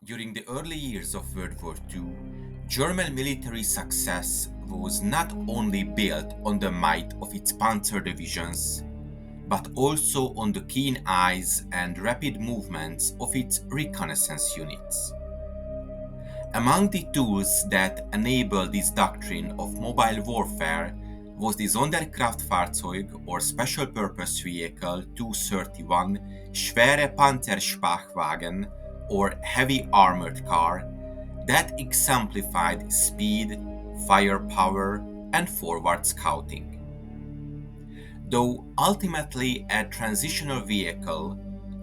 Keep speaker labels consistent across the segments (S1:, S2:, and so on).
S1: During the early years of World War II, German military success was not only built on the might of its panzer divisions, but also on the keen eyes and rapid movements of its reconnaissance units. Among the tools that enabled this doctrine of mobile warfare was the Sonderkraftfahrzeug or Special Purpose Vehicle 231 Schwere Panzerspachwagen or Heavy Armored Car that exemplified speed, firepower, and forward scouting. Though ultimately a transitional vehicle,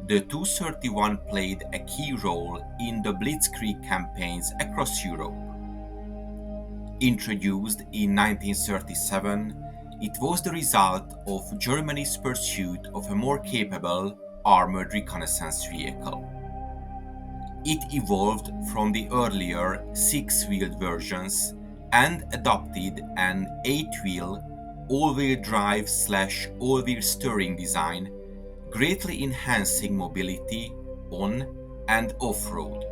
S1: the 231 played a key role in the Blitzkrieg campaigns across Europe. Introduced in 1937, it was the result of Germany's pursuit of a more capable armored reconnaissance vehicle. It evolved from the earlier six-wheeled versions and adopted an eight-wheel all-wheel drive/all-wheel steering design, greatly enhancing mobility on and off-road.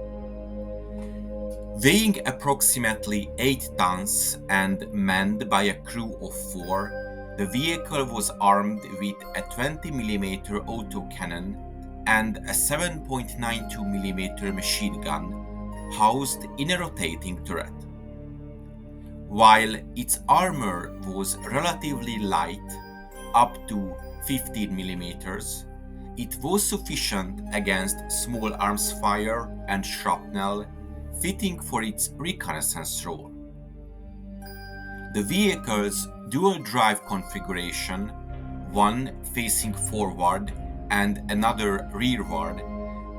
S1: Weighing approximately 8 tons and manned by a crew of 4, the vehicle was armed with a 20mm autocannon and a 7.92mm machine gun housed in a rotating turret. While its armor was relatively light, up to 15mm, it was sufficient against small arms fire and shrapnel, fitting for its reconnaissance role. The vehicle's dual-drive configuration, one facing forward and another rearward,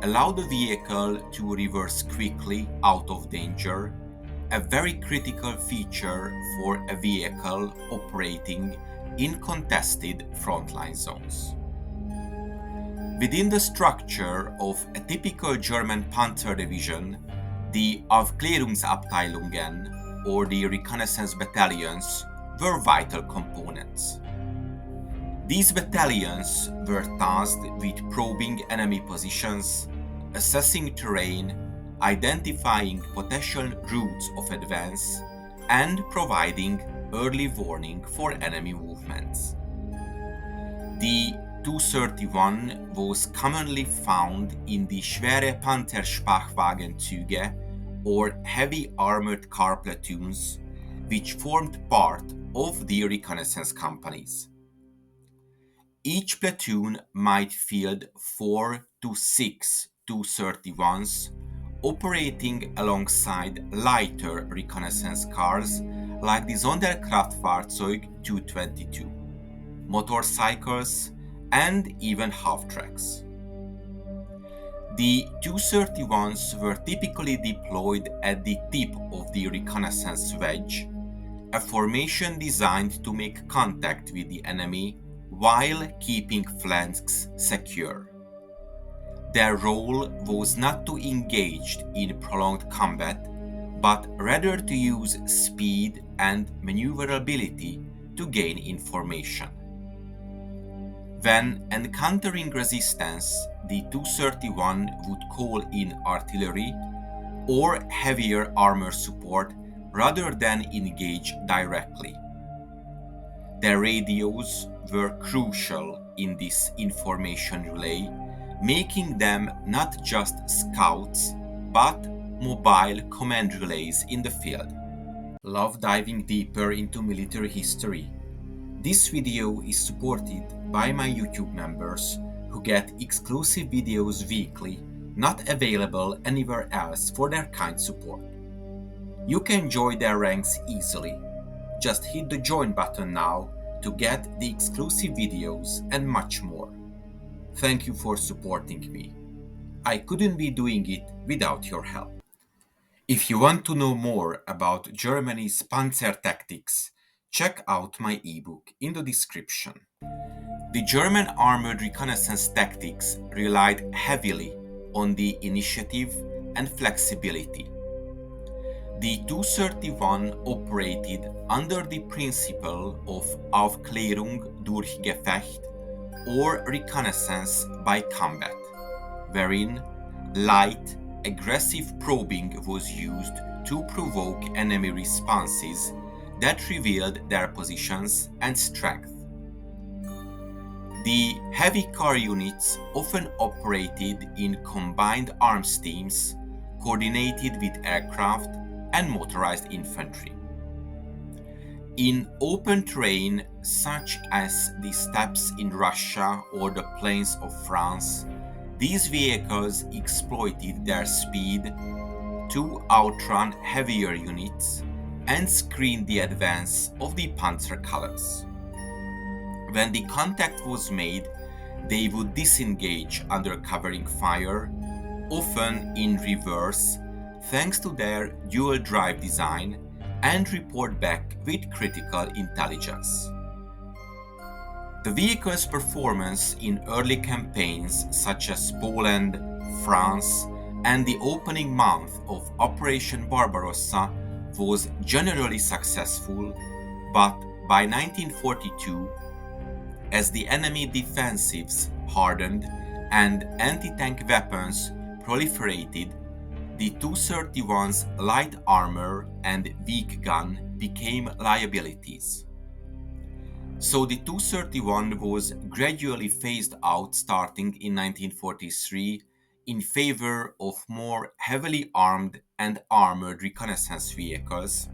S1: allowed the vehicle to reverse quickly out of danger, a very critical feature for a vehicle operating in contested frontline zones. Within the structure of a typical German Panzer division, the Aufklärungsabteilungen, or the reconnaissance battalions, were vital components. These battalions were tasked with probing enemy positions, assessing terrain, identifying potential routes of advance, and providing early warning for enemy movements. The 231 was commonly found in the Schwere Panzerspachwagenzüge or heavy armored car platoons, which formed part of the reconnaissance companies. Each platoon might field 4 to 6 231s, operating alongside lighter reconnaissance cars like the Sonderkraftfahrzeug 222, motorcycles, and even half-tracks. The 231s were typically deployed at the tip of the reconnaissance wedge, a formation designed to make contact with the enemy while keeping flanks secure. Their role was not to engage in prolonged combat, but rather to use speed and maneuverability to gain information. When encountering resistance, the 231 would call in artillery or heavier armor support rather than engage directly. Their radios were crucial in this information relay, making them not just scouts, but mobile command relays in the field. Love diving deeper into military history? This video is supported by my YouTube members who get exclusive videos weekly, not available anywhere else for their kind support. You can join their ranks easily. Just hit the join button now to get the exclusive videos and much more. Thank you for supporting me. I couldn't be doing it without your help. If you want to know more about Germany's Panzer tactics, check out my ebook in the description. The German armored reconnaissance tactics relied heavily on the initiative and flexibility. The 231 operated under the principle of Aufklärung durch Gefecht or reconnaissance by combat, wherein light, aggressive probing was used to provoke enemy responses that revealed their positions and strength. The heavy car units often operated in combined arms teams coordinated with aircraft and motorized infantry. In open terrain such as the steppes in Russia or the plains of France, these vehicles exploited their speed to outrun heavier units and screen the advance of the Panzer colors. When the contact was made, they would disengage under covering fire, often in reverse, thanks to their dual-drive design, and report back with critical intelligence. The vehicle's performance in early campaigns such as Poland, France, and the opening month of Operation Barbarossa was generally successful, but by 1942, as the enemy defensives hardened and anti-tank weapons proliferated, the Tu-31's light armor and weak gun became liabilities. So the Tu-31 was gradually phased out starting in 1943 in favor of more heavily armed and armored reconnaissance vehicles,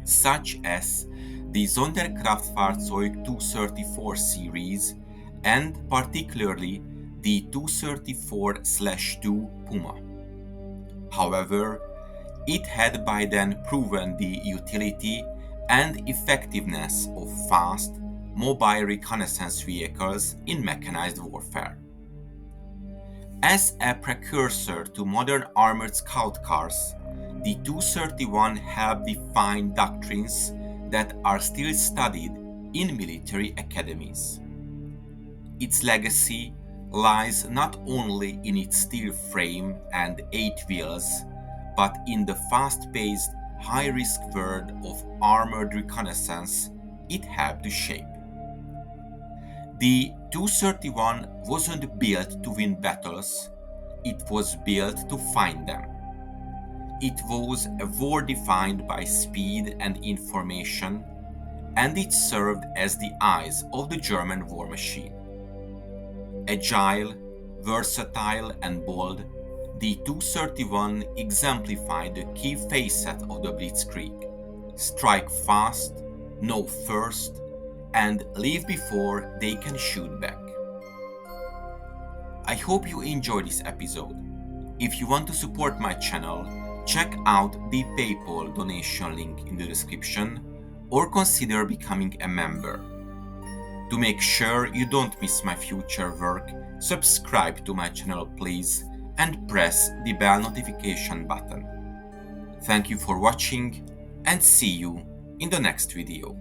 S1: such as the Sonderkraftfahrzeug Tu-34 series and particularly the Tu-34/2 Puma. However, it had by then proven the utility and effectiveness of fast, mobile reconnaissance vehicles in mechanized warfare. As a precursor to modern armored scout cars, the Tu-31 helped define doctrines that are still studied in military academies. Its legacy lies not only in its steel frame and 8 wheels, but in the fast-paced, high-risk world of armored reconnaissance it helped to shape. The Tu-31 wasn't built to win battles, it was built to find them. It was a war defined by speed and information, and it served as the eyes of the German war machine. Agile, versatile, and bold, the Tu-31 exemplified the key facet of the Blitzkrieg: strike fast, know first, and leave before they can shoot back. I hope you enjoyed this episode. If you want to support my channel, check out the PayPal donation link in the description or consider becoming a member. To make sure you don't miss my future work, subscribe to my channel please and press the bell notification button. Thank you for watching and see you in the next video.